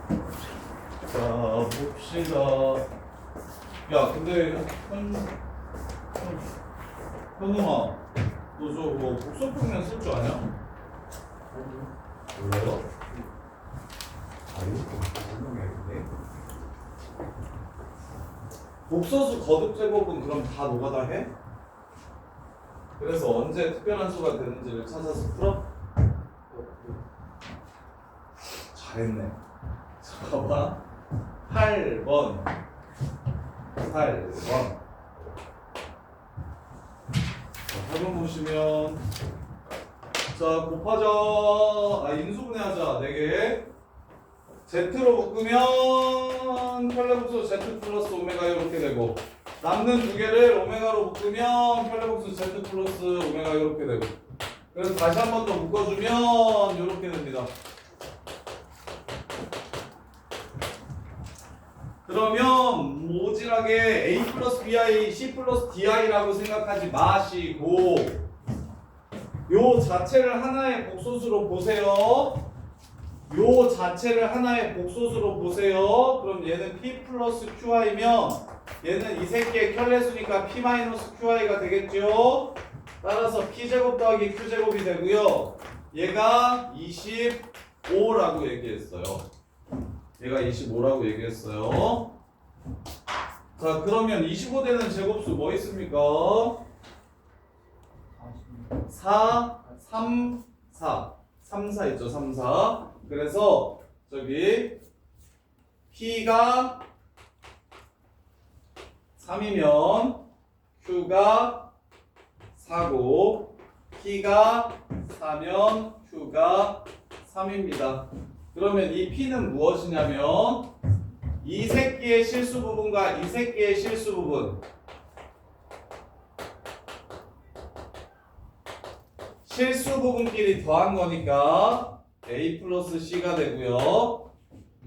자, 봅시다. 야, 근데 현웅아, 너 저거 복소평면 쓸 줄 아냐? 몰라요? 복소수 거듭 제곱은 그럼 다 노가다 해? 그래서 언제 특별한 수가 되는지를 찾아서 풀어? 잘했네. 자, 봐봐. 8번. 자, 8번 보시면 자, 곱하자. 인수분해하자. 4개. Z로 묶으면 편례복수 Z 플러스 오메가 이렇게 되고, 남는 2개를 오메가로 묶으면 편례복수 Z 플러스 오메가 이렇게 되고, 그래서 다시 한 번 더 묶어주면 이렇게 됩니다. 그러면 모질하게 A 플러스 BI, C 플러스 DI라고 생각하지 마시고 요 자체를 하나의 복소수로 보세요. 요 자체를 하나의 복소수로 보세요. 그럼 얘는 P 플러스 QI면 얘는 이 새끼의 켤레수니까 P 마이너스 QI가 되겠죠. 따라서 P제곱 더하기 Q제곱이 되고요. 얘가 25라고 얘기했어요. 얘가 25라고 얘기했어요. 자, 그러면 25되는 제곱수 뭐 있습니까? 4, 3, 4. 3, 4 있죠, 3, 4. 그래서 저기 P가 3이면 Q가 4고, P가 4면 Q가 3입니다. 그러면 이 P는 무엇이냐면 이 새끼의 실수 부분과 이 새끼의 실수 부분, 실수 부분끼리 더한 거니까 A 플러스 C가 되고요.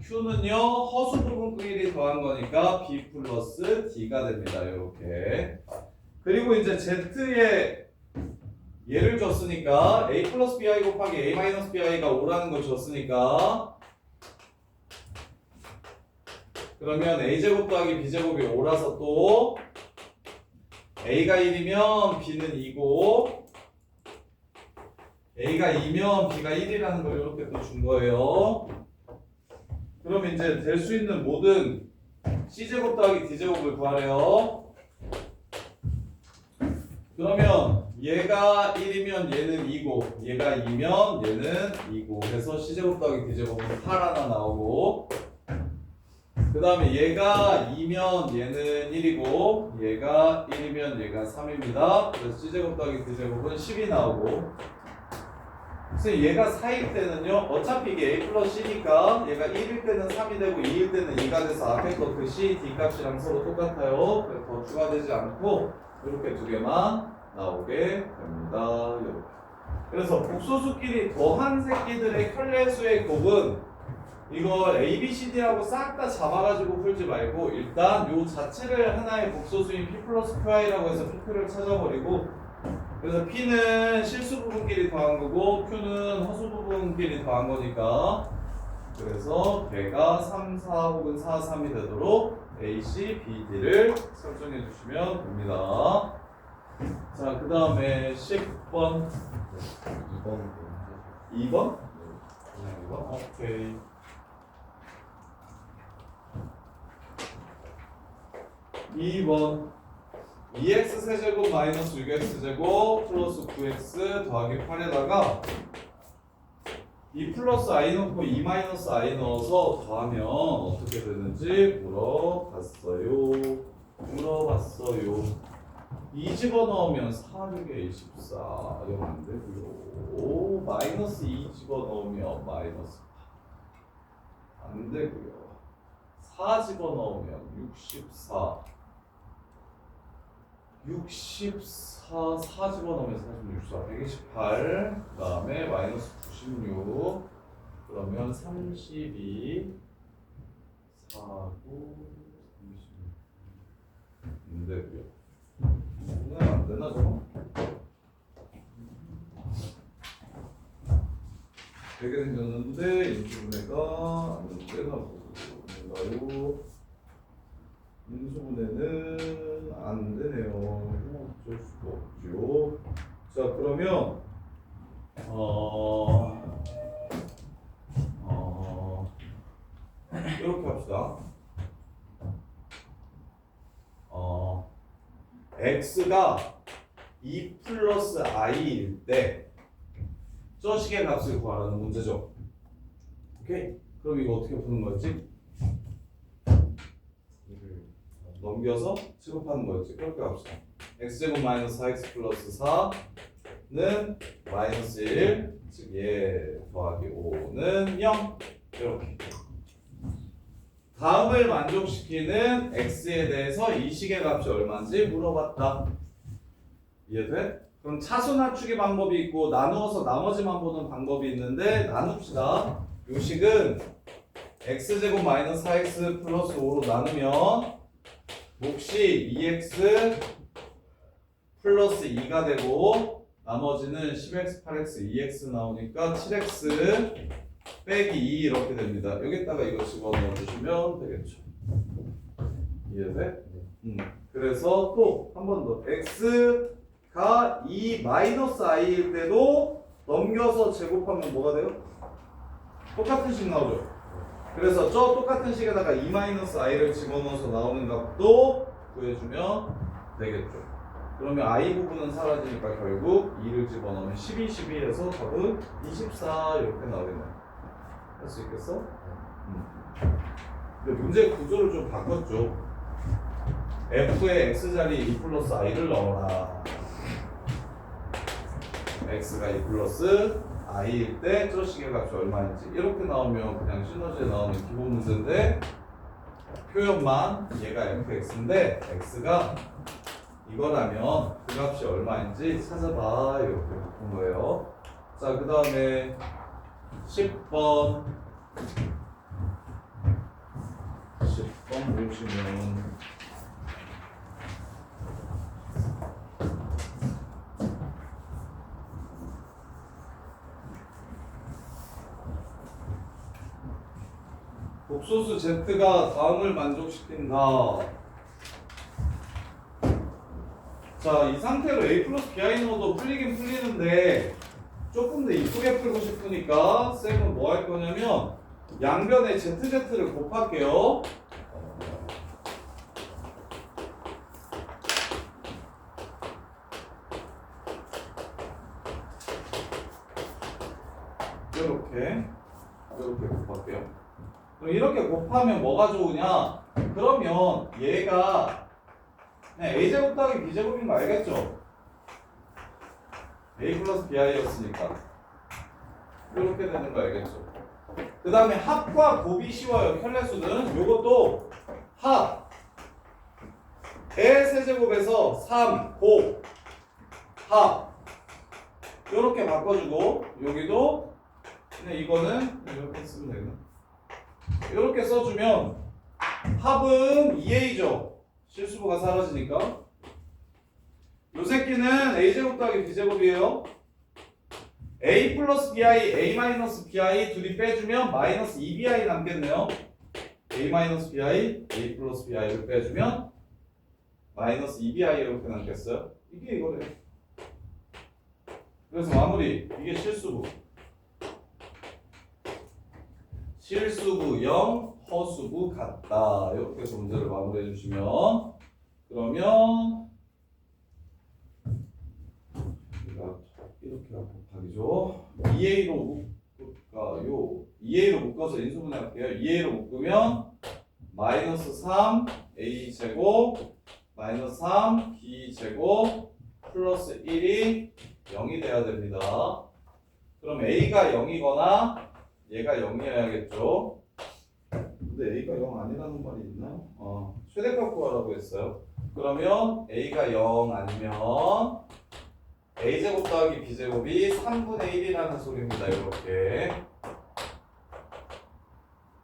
Q는요 허수 부분끼리 더한 거니까 B 플러스 D가 됩니다. 이렇게. 그리고 이제 Z의 예를 줬으니까 A 플러스 BI 곱하기 A 마이너스 BI가 5라는 걸 줬으니까, 그러면 A제곱 더하기 B제곱이 5라서 또 A가 1이면 B는 2고, A가 2면 B가 1이라는 걸 이렇게 또 준 거예요. 그럼 이제 될 수 있는 모든 C제곱 더하기 D제곱을 구하래요. 그러면 얘가 1이면 얘는 2고, 얘가 2면 얘는 2고, 그래서 C제곱 더하기 D제곱은 8 하나 나오고, 그 다음에 얘가 2면 얘는 1이고, 얘가 1이면 얘가 3입니다. 그래서 C제곱 더하기 D제곱은 10이 나오고, 그래서 얘가 4일 때는요, 어차피 이게 A 플러스 C니까 얘가 1일 때는 3이 되고 2일 때는 2가 돼서 앞에 거 그 C, D 값이랑 서로 똑같아요. 그래서 더 추가되지 않고 이렇게 두 개만 나오게 됩니다. 이렇게. 그래서 복소수끼리 더한 새끼들의 켤레수의 곱은 이걸 A, B, C, D라고 싹 다 잡아가지고 풀지 말고 일단 요 자체를 하나의 복소수인 P 플러스 QI라고 해서 P를 찾아버리고, 그래서 P는 실수 부분끼리 더한 거고 Q는 허수 부분끼리 더한 거니까, 그래서 걔가 3, 4 혹은 4, 3이 되도록 A, C, B, D를 설정해 주시면 됩니다. 자, 그 다음에 10번 2번? 그냥 2번? 오케이. 2번 2x 세제곱 마이너스 6x 제곱 플러스 9x 더하기 8에다가 2 플러스 i 넣고 2 마이너스 i 넣어서 더하면 어떻게 되는지 물어봤어요. 2 집어넣으면 4, 6에 24 이러면 안 되고요. 마이너스 2 집어넣으면 마이너스 8 안 되고요. 4 집어넣으면 64 4 집어넣으면 46, 128, 그 다음에 마이너스 96, 그러면 32, 4, 9, 36. 안 되고요. 그냥 안 되나 저거? 되게 생겼는데 인수분해가 안 되는데. x가 뭔가요? 인수분해는 안 되네요. 어쩔 수가 없죠. 자, 그러면 이렇게 합시다. x가 2 플러스 i일 때 저 식의 값을 구하라는 문제죠. 오케이? 그럼 이거 어떻게 푸는 거였지? 넘겨서 취급하는 거였지. 그렇게 합시다. x제곱 마이너스 4x 플러스 4는 마이너스 1, 즉 얘 더하기 5는 0. 이렇게. 다음을 만족시키는 x에 대해서 이 식의 값이 얼마인지 물어봤다. 이해돼? 그럼 차수 낮추기 방법이 있고 나누어서 나머지만 보는 방법이 있는데 나눕시다. 요 식은 x제곱 마이너스 4x 플러스 5로 나누면 몫이 2x 플러스 2가 되고 나머지는 10x, 8x, 2x 나오니까 7x 빼기 2 이렇게 됩니다. 여기다가 이거 집어넣어 주시면 되겠죠. 이해돼? 그래서 또 한 번 더 x가 2 마이너스 i일 때도 넘겨서 제곱하면 뭐가 돼요? 똑같은 식 나오죠. 그래서 저 똑같은 식에다가 2 마이너스 i를 집어넣어서 나오는 값도 구해주면 되겠죠. 그러면 i 부분은 사라지니까 결국 2를 집어넣으면 12, 12에서 답은 24 이렇게 나오겠네요. 할 수 있겠어? 근데 문제 구조를 좀 바꿨죠. f의 x자리 2 플러스 i를 넣어라. x가 2 플러스 i일 때 저 식의 값이 얼마인지 이렇게 나오면 그냥 시너지에 나오는 기본 문제인데 표현만 얘가 fx인데 x가 이거라면 그 값이 얼마인지 찾아봐 이렇게 바꾼 거예요. 자, 그 다음에 10번 보시면 복소수 z가 다음을 만족시킨다. 자, 이 상태로 a 플러스 bi 넣어도 풀리긴 풀리는데 조금 더 이쁘게 풀고 싶으니까 쌤은 뭐 할 거냐면 양변에 ZZ를 곱할게요. 이렇게 곱할게요. 그럼 이렇게 곱하면 뭐가 좋으냐? 그러면 얘가 그냥 a제곱 더하기 b제곱인 거 알겠죠? a 플러스 bi였으니까 이렇게 되는 거 알겠죠? 그 다음에 합과 곱이 쉬워요. 켤레수는 요것도 합 의 세제곱에서 3, 곱, 합 요렇게 바꿔주고 여기도 그냥 이거는 이렇게 쓰면 되겠네. 이렇게 써주면 합은 2a죠. 실수부가 사라지니까. 요 새끼는 a제곱 더하기 b제곱이에요. a 플러스 bi, a 마이너스 bi 둘이 빼주면 마이너스 2bi 남겠네요. a 마이너스 bi, a 플러스 bi를 빼주면 마이너스 2bi 이렇게 남겠어요. 이게 이거래요. 그래서 마무리. 이게 실수부. 실수부 0, 허수부 같다. 이렇게 해서 문제를 마무리해 주시면 그러면 이렇게 곱하기죠. 2a로 묶을까요? 2a로 묶어서 인수분해 할게요. 2a로 묶으면 마이너스 3 a 제곱 마이너스 3 b 제곱 플러스 1이 0이 돼야 됩니다. 그럼 a가 0이거나 얘가 0이어야겠죠. 근데 a가 0 아니라는 말이 있나? 최대값 구하라고 했어요. 그러면 a가 0 아니면 a제곱 더하기 b제곱이 3분의 1이라는 소리입니다. 이렇게.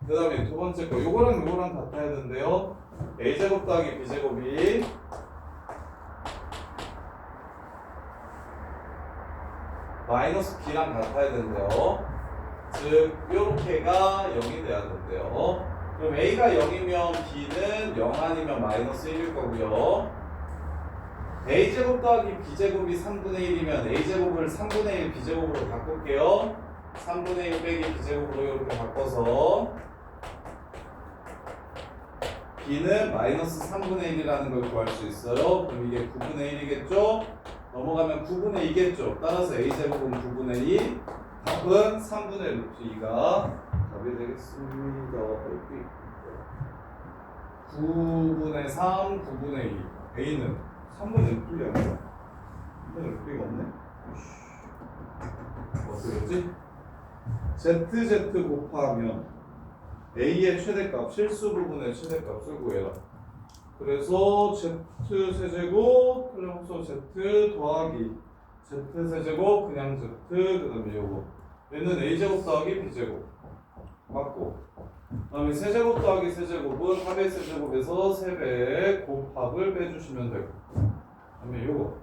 그 다음에 두 번째 거 요거랑 요거랑 같아야 되는데요. a제곱 더하기 b제곱이 마이너스 b랑 같아야 되는데요. 즉 요렇게가 0이 돼야 된대요. 그럼 A가 0이면 B는 0 아니면 마이너스 1일 거고요. A제곱 더하기 B제곱이 3분의 1이면 A제곱을 3분의 1 B제곱으로 바꿀게요. 3분의 1 빼기 B제곱으로 이렇게 바꿔서 B는 마이너스 3분의 1이라는 걸 구할 수 있어요. 그럼 이게 9분의 1이겠죠? 넘어가면 9분의 2겠죠? 따라서 A제곱은 9분의 2, 답은 3분의 루트 2가 답이 되겠습니다. 9분의 3, 9분의 2. A는 3분의 6분이 아니라 3분의 6분이 없네. 어떻게 됐지? ZZ 곱하면 A의 최대값, 실수 부분의 최대값을 구해라. 그래서 Z 세제곱 플러스 Z 더하기 Z 세제곱 그냥 Z 그 다음에 요거 얘는 A제곱 더하기 B제곱 맞고 그 다음에 세제곱 더하기 세제곱은 합의 세제곱에서 3배 곱합을 빼주시면 되고 그 다음에 요거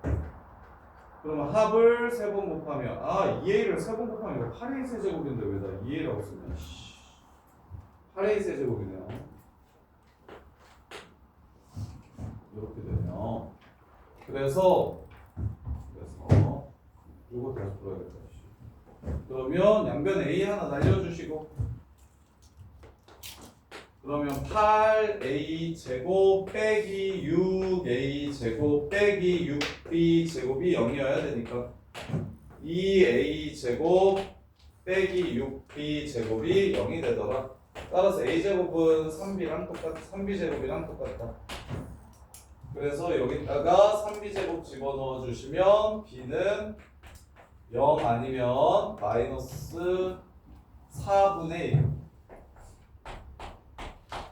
그러면 합을 3번 곱하면 2A를 3번 곱하면 이거 8A 세제곱인데 왜 나 2A라고 쓰냐 8A 세제곱이네요. 이렇게 되네요. 그래서 요거 다시 풀어야겠다. 그러면 양변 A 하나 날려주시고 그러면 8A 제곱 빼기 6A 제곱 빼기 6B 제곱이 0이어야 되니까 2A 제곱 빼기 6B 제곱이 0이 되더라. 따라서 A제곱은 3B랑 똑같아. 3B제곱이랑 똑같다. 그래서 여기다가 3B제곱 집어넣어 주시면 B는 0 아니면 마이너스 4분의 1.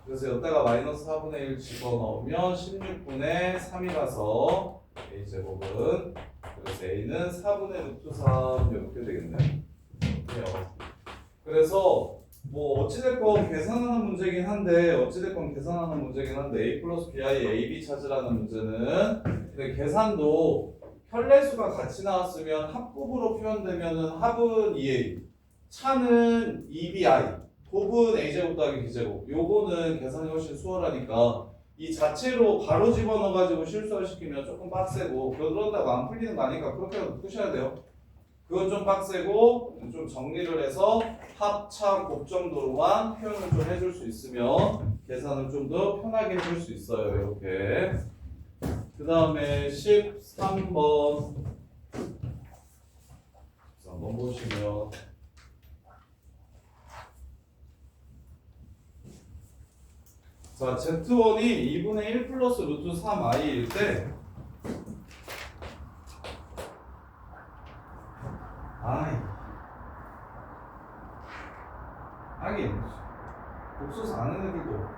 그래서 여기다가 마이너스 4분의 1 집어넣으면 16분의 3이라서 A제곱은 그래서 A는 4분의 루트 3 이렇게 되겠네요. 그래서 뭐 어찌됐건 계산하는 문제긴 한데 A 플러스 BI AB 찾으라는 문제는 근데 계산도 편례수가 같이 나왔으면 합곱으로 표현되면은 합은 2A 차는 2BI 곱은 A제곱 더하기 B제곱 요거는 계산이 훨씬 수월하니까 이 자체로 바로 집어넣어가지고 실수화시키면 조금 빡세고 그런다고 안 풀리는 거 아니까 그렇게라도 푸셔야 돼요. 그건 좀 빡세고 좀 정리를 해서 합차 곱 정도로만 표현을 좀 해줄 수 있으면 계산을 좀 더 편하게 해줄 수 있어요. 이렇게 그 다음에 13번 보시면 자 Z1이 2분의 1 플러스 루트 3i일 때 하긴 복수수 아는 애들도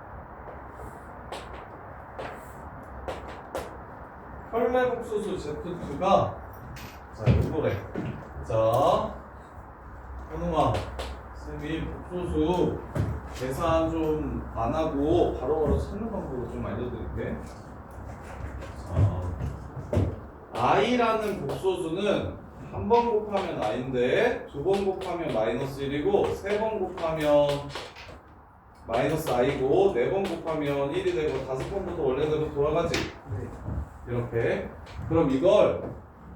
혈내 복수수 Z2가 자 이거래. 자 현웅아 쌤이 복수수 계산 좀 안 하고 바로바로 찾는 방법을 좀 알려드릴게. 자 i라는 복소수는 한 번 곱하면 i인데 두 번 곱하면 마이너스 1이고 세 번 곱하면 마이너스 i고 네 번 곱하면 1이 되고 다섯 번부터 원래대로 돌아가지. 이렇게 그럼 이걸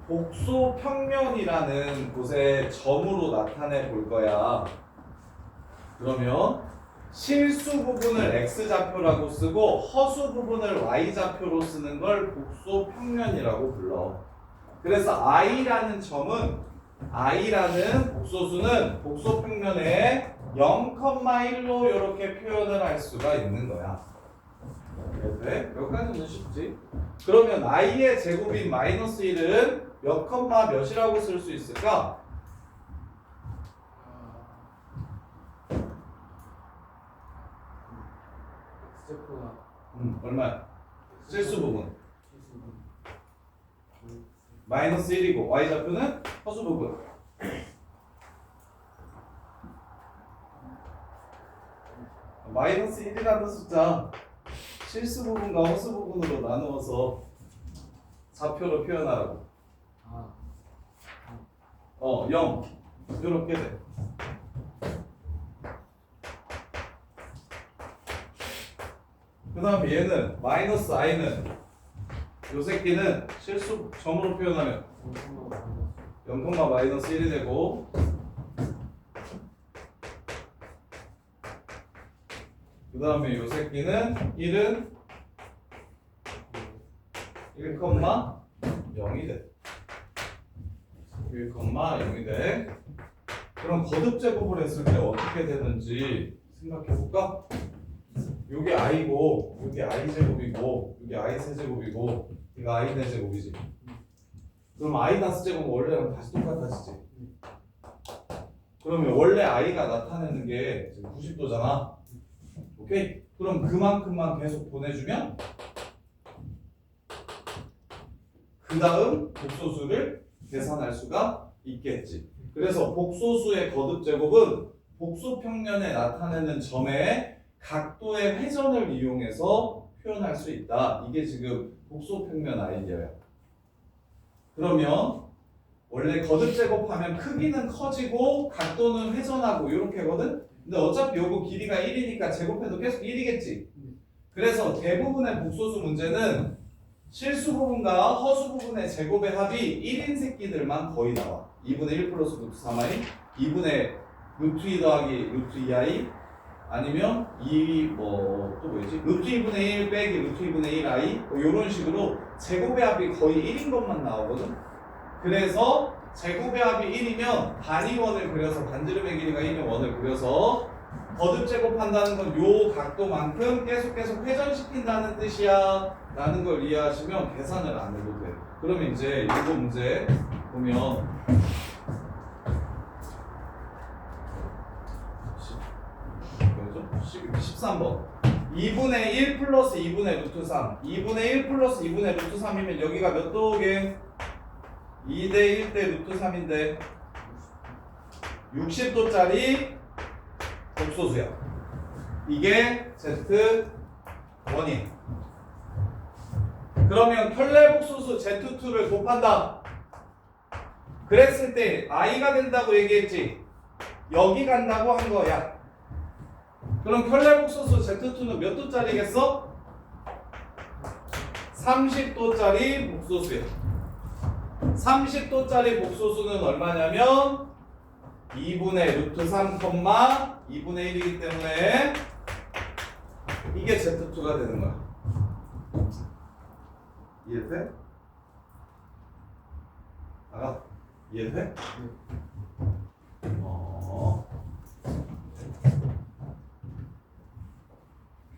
복소 평면이라는 곳에 점으로 나타내 볼 거야. 그러면 실수 부분을 x좌표라고 쓰고 허수 부분을 y좌표로 쓰는 걸 복소 평면이라고 불러. 그래서 i라는 점은 i라는 복소수는 복소 평면에 0,1로 이렇게 표현을 할 수가 있는 거야. 네? 여기까지는 쉽지? 그러면 i의 제곱인 마이너스 1은 몇 컴마 몇이라고 쓸 수 있을까? 얼마야? 실수 부분 마이너스 1이고 y좌표는 허수 부분 마이너스 1이라는 숫자 실수 부분과 허수 부분으로 나누어서 좌표로 표현하라고. 0 이렇게 돼. 그 다음에 얘는 마이너스 i는 요 새끼는 실수 점으로 표현하면 0, 마이너스 1이 되고 그 다음에 요 새끼는 1은 1,0이 돼. 1,0이 돼. 그럼 거듭 제곱을 했을 때 어떻게 되는지 생각해 볼까? 요게 i고, 요게 i 제곱이고, 요게 i 세제곱이고, 이거 i 네 제곱이지. 그럼 i 다스 제곱 원래랑 다시 똑같아지지. 그러면 원래 i가 나타내는 게 지금 90도잖아. 오케이? 그럼 그만큼만 계속 보내주면 그 다음 복소수를 계산할 수가 있겠지. 그래서 복소수의 거듭 제곱은 복소 평면에 나타내는 점의 각도의 회전을 이용해서 표현할 수 있다. 이게 지금 복소 평면 아이디어야. 그러면 원래 거듭 제곱하면 크기는 커지고 각도는 회전하고 이렇게거든. 근데 어차피 요거 길이가 1이니까 제곱해도 계속 1이겠지. 그래서 대부분의 복소수 문제는 실수 부분과 허수 부분의 제곱의 합이 1인 새끼들만 거의 나와. 2분의 1 플러스 루트 3i, 2분의 루트 2 더하기 루트 2i, 아니면 2 또 뭐였지? 루트 2분의 1 빼기 루트 2분의 1i 뭐 이런 식으로 제곱의 합이 거의 1인 것만 나오거든. 그래서 제곱의 합이 1이면 단위원을 그려서 반지름의 길이가 1인 원을 그려서 거듭 제곱한다는 건 요 각도만큼 계속 회전시킨다는 뜻이야 라는 걸 이해하시면 계산을 안 해도 돼. 그러면 이제 이거 문제 보면 13번 2분의 1 플러스 2분의 루트 3 2분의 1 플러스 2분의 루트 3이면 여기가 몇 도게? 2대 1대 루트 3인데 60도짜리 복소수야. 이게 Z1이. 그러면 켤레 복소수 Z2를 곱한다. 그랬을 때 i가 된다고 얘기했지. 여기 간다고 한 거야. 그럼 켤레 복소수 Z2는 몇 도짜리겠어? 30도짜리 복소수야. 30도짜리 복소수는 얼마냐면 2분의 루트 3, 2분의 1이기 때문에 이게 Z2가 되는 거야. 이해돼? 알아? 이해돼?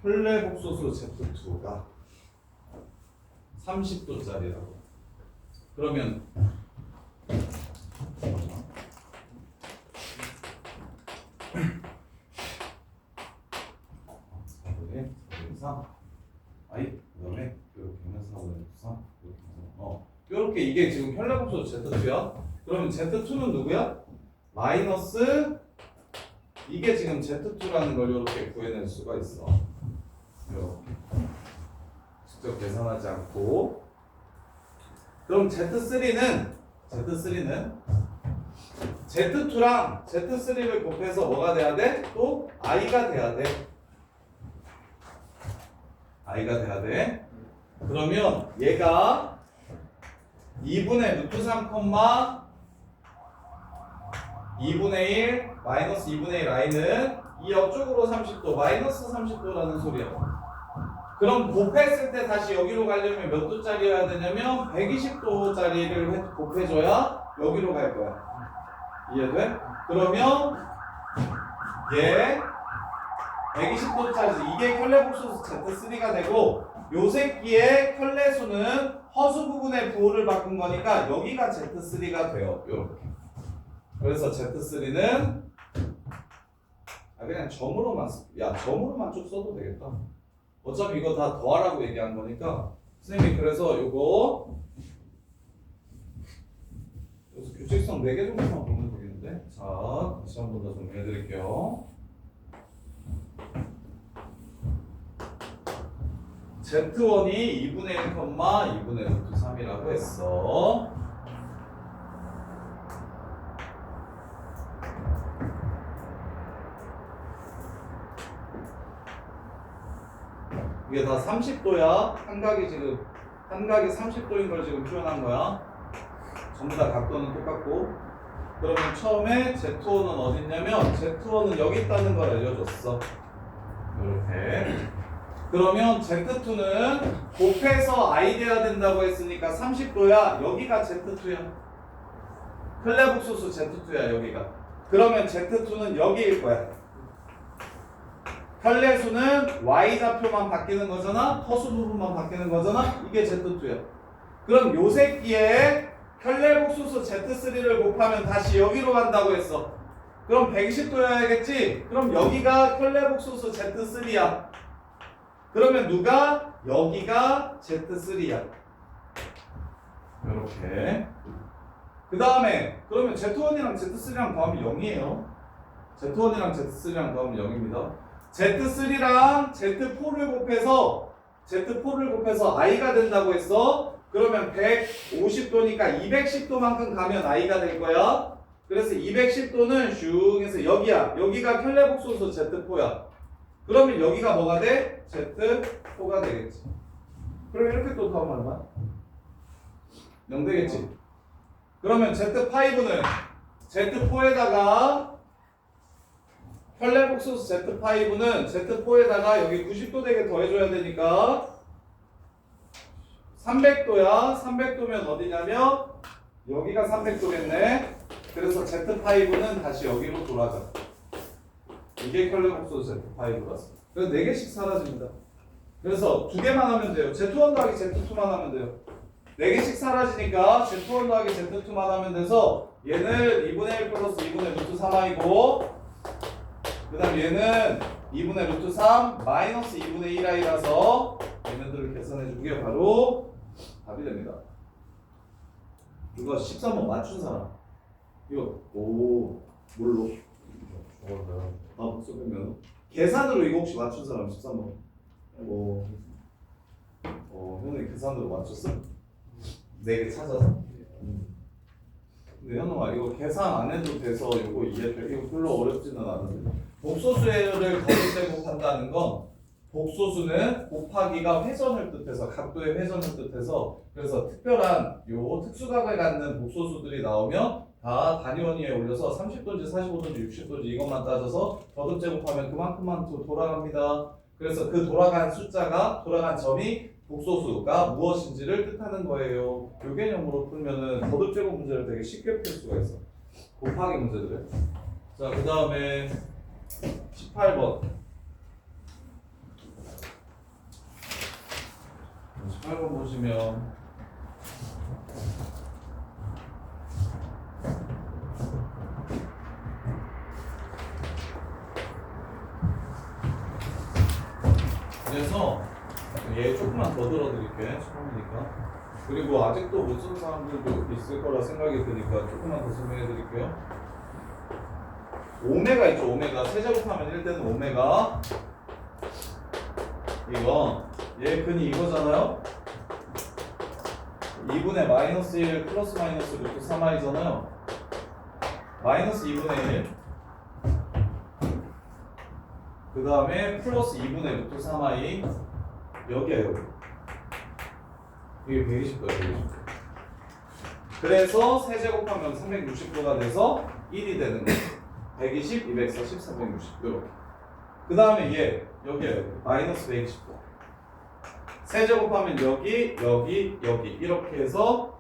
켤레 복소수 Z2가 30도짜리라고. 그러면 그다음에 이렇게 하면 4, 5, 3 이렇게 이게 지금 켤레 복소수 Z2야. 그러면 Z2는 누구야? 마이너스 이게 지금 Z2라는 걸 이렇게 구해낼 수가 있어. 이렇게 직접 계산하지 않고. 그럼 Z3는 Z2랑 Z3를 곱해서 뭐가 돼야 돼? 또 i가 돼야 돼. i가 돼야 돼. 그러면 얘가 2분의 루트 3, 2분의 1 마이너스 2분의 1 i는 이 옆쪽으로 30도 마이너스 30도라는 소리야. 그럼 곱했을 때 다시 여기로 가려면 몇 도짜리여야 되냐면 120도짜리를 곱해줘야 여기로 갈 거야. 이해돼? 그러면 얘 120도짜리 이게 켤레 복소수 Z3가 되고 요 새끼의 켤레 수는 허수 부분의 부호를 바꾼 거니까 여기가 Z3가 돼요. 요렇게. 그래서 Z3는 그냥 점으로만 점으로만 쭉 써도 되겠다. 어차피 이거 다 더하라고 얘기한 거니까 선생님이 그래서 요거 여기서 규칙성 4개 정도만 보면 되겠는데. 자, 다시 한 번 더 정리해 드릴게요. Z1이 2분의 1, 2분의 루트 3이라고 했어. 이게 다 30도야. 한 각이 30도인 걸 지금 표현한 거야. 전부 다 각도는 똑같고. 그러면 처음에 Z1은 어디 있냐면 Z1은 여기 있다는 걸 알려줬어. 이렇게. 그러면 Z2는 곱해서 I 돼야 된다고 했으니까 30도야. 여기가 Z2야. 클레복소수 Z2야 여기가. 그러면 Z2는 여기일 거야. 혈례수는 Y좌표만 바뀌는 거잖아. 허수 부분만 바뀌는 거잖아. 이게 Z2야. 그럼 요 새끼에 혈례복소수 Z3를 곱하면 다시 여기로 간다고 했어. 그럼 120도여야겠지? 그럼 여기가 혈례복소수 Z3야. 그러면 누가? 여기가 Z3야. 이렇게. 그 다음에 그러면 Z1이랑 Z3랑 더하면 0이에요. Z1이랑 Z3랑 더하면 0입니다. Z3랑 Z4를 곱해서 I가 된다고 했어. 그러면 150도니까 210도만큼 가면 I가 될 거야. 그래서 210도는 슝 해서 여기야. 여기가 혈례복소수 Z4야. 그러면 여기가 뭐가 돼? Z4가 되겠지. 그럼 이렇게 또 더하면 얼마? 0 되겠지. 그러면 Z5는 Z4에다가 혈례복소수 Z5는 Z4에다가 여기 90도 되게 더해줘야 되니까 300도야. 300도면 어디냐면 여기가 300도겠네. 그래서 Z5는 다시 여기로 돌아가. 이게 혈례복소수 Z5라서. 그래서 4개씩 사라집니다. 그래서 2개만 하면 돼요. Z1 더하기 Z2만 하면 돼요. 4개씩 사라지니까 Z1 더하기 Z2만 하면 돼서 얘는 2분의 1 플러스 2분의 루트 3i고 그 다음 얘는 2분의 루트 3 마이너스 2분의 1i라서 얘네들을 계산해준 게 바로 답이 됩니다. 이거 13번 맞춘 사람 이거 뭘로? 복수변 계산으로 이거 혹시 맞춘 사람 13번 형이 계산으로 맞췄어? 4개 찾아서? 근데 현웅아 이거 계산 안 해도 돼서 이거 이해돼. 이거 별로 어렵지는 않은데 복소수를 거듭제곱한다는 건 복소수는 곱하기가 회전을 뜻해서 각도의 회전을 뜻해서 그래서 특별한 요 특수각을 갖는 복소수들이 나오면 다 단위원위에 올려서 30도인지 45도인지 60도인지 이것만 따져서 거듭제곱하면 그만큼만 돌아갑니다. 그래서 그 돌아간 숫자가 돌아간 점이 복소수가 무엇인지를 뜻하는 거예요. 요 개념으로 풀면은 거듭제곱 문제를 되게 쉽게 풀 수가 있어. 곱하기 문제들을. 자, 그 다음에 18번. 18번 보시면 그래서 얘 조금만 더 들어드릴게. 처음이니까. 그리고 아직도 못 쓴 사람들도 있을 거라 생각이 드니까 조금만 더 설명해 드릴게요. 오메가 있죠. 오메가 세제곱하면 1되는 오메가. 이거 얘 근이 이거잖아요. 2분의 마이너스 1 플러스 마이너스 루트 3i잖아요. 마이너스 2분의 1 그 다음에 플러스 2분의 루트 3i 여기야 여기. 이게 120도야 120도. 그래서 세제곱하면 360도가 돼서 1이 되는 거예요. 120, 240, 360 이렇게. 그 다음에 얘 여기야 여기 마이너스 120도. 세제곱하면 여기 이렇게 해서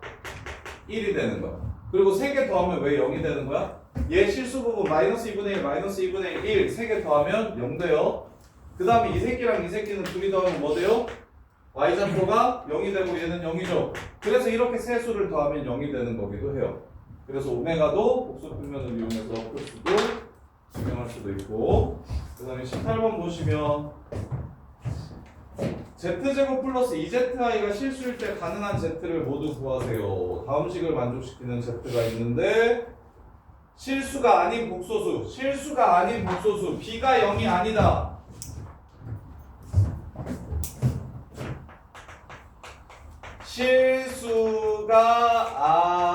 1이 되는 거야. 그리고 3개 더하면 왜 0이 되는 거야? 얘 실수 부분 마이너스 2분의 1 마이너스 2분의 1 3개 더하면 0 돼요. 그 다음에 이 새끼랑 이 새끼는 둘이 더하면 뭐 돼요? y좌표가 0이 되고 얘는 0이죠. 그래서 이렇게 세 수를 더하면 0이 되는 거기도 해요. 그래서 오메가도 복수 표면을 이용해서 풀 수도 증명할 수도 있고. 그 다음에 18번 보시면 z제곱 플러스 2zi가 실수일 때 가능한 z를 모두 구하세요. 다음 식을 만족시키는 z가 있는데 실수가 아닌 복소수 b가 0이 아니다. 실수가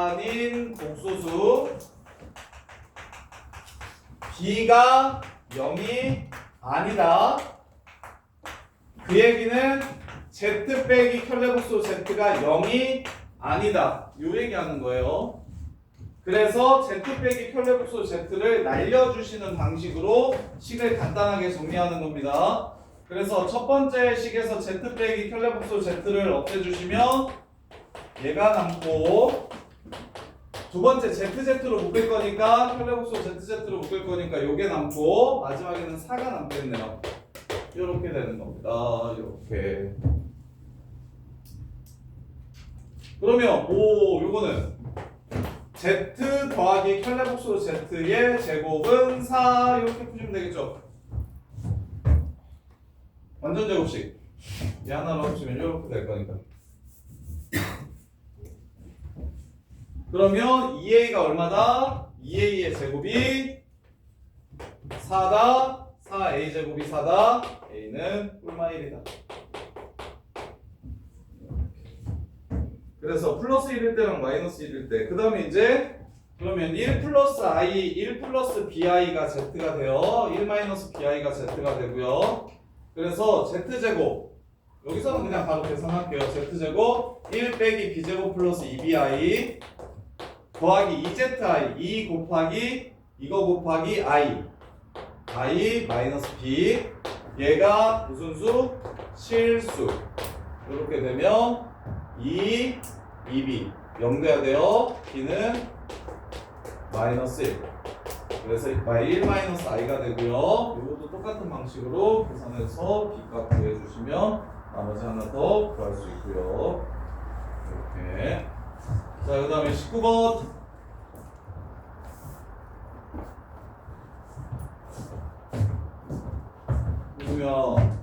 아닌 복소수 b가 0이 아니다. 그 얘기는 Z 빼기 켤레복수 Z가 0이 아니다. 요 얘기하는 거예요. 그래서 Z 빼기 켤레복수 Z를 날려주시는 방식으로 식을 간단하게 정리하는 겁니다. 그래서 첫 번째 식에서 Z 빼기 켤레복수 Z를 없애주시면 얘가 남고, 두 번째 ZZ로 묶을 거니까 켤레복수 ZZ로 묶을 거니까 요게 남고, 마지막에는 4가 남겠네요. 이렇게 되는 겁니다. 이렇게. 그러면 요거는 Z 더하기 켤레복수 Z의 제곱은 4 이렇게 푸시면 되겠죠. 완전 제곱식. 얘 하나로 합치면 이렇게 될 거니까. 그러면 2a가 얼마다? 2a의 제곱이 4다. 4a 제곱이 4다. a는 뿔마 1이다. 그래서 플러스 1일 때랑 마이너스 1일 때. 그 다음에 이제 그러면 1 플러스 i, 1 플러스 bi가 z가 돼요. 1 마이너스 bi가 z가 되고요. 그래서 z제곱. 여기서는 그냥 바로 계산할게요. z제곱 1 빼기 b제곱 플러스 2bi 더하기 2zi 2 곱하기 이거 곱하기 i 마이너스 b 얘가 무슨 수? 실수. 이렇게 되면 2b 0 돼야 돼요. b는 마이너스 1. 그래서 1 마이너스 i가 되고요. 이것도 똑같은 방식으로 계산해서 b값 구해주시면 나머지 하나 더 구할 수 있고요. 이렇게. 자, 그 다음에 19번. 그러면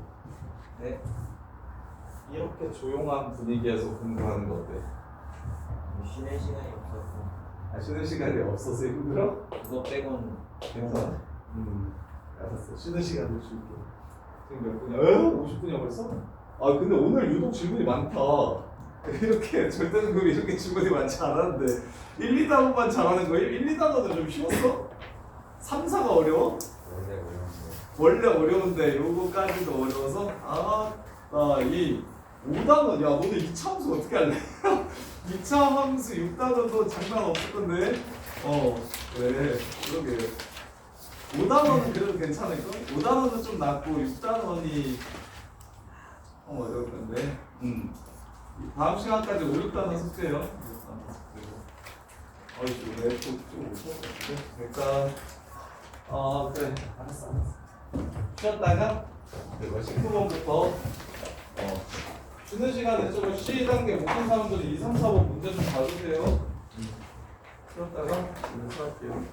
네. 이렇게 조용한 분위기에서 공부하는 거 어때? 쉬는 시간이 없어서 쉬는 시간이 없어서 힘들어? 그거 빼고는 괜찮아? 알았어. 쉬는 시간을 줄게. 지금 몇 분이야? 50분이야 벌써? 아 근데 오늘 유독 질문이 많다. 이렇게 절대등급이 이렇게 질문이 많지 않았는데 1, 2단원만 잘하는 거야? 1, 2단원은 좀 쉬웠어? 3, 4가 어려워? 원래 어려운데 원래 어려운데 요거까지도 어려워서 이 5단원 야 너네 2차 함수 어떻게 할래? 2차 함수 6단원도 장난 없을 건데 그래 그러게 5단원은 그래도 괜찮을까? 5단원은 좀 낫고 6단원이 어려울 건데 다음 시간까지 5, 6단원 숙제요. 이거 내 좀 못하겠는데? 일단 그래 알았어 쉬었다가 그리고 19번부터 쉬는 시간에 좀 C단계 못한 사람들이 2, 3, 4번 문제 좀 봐주세요. 쉬었다가 연습할게요.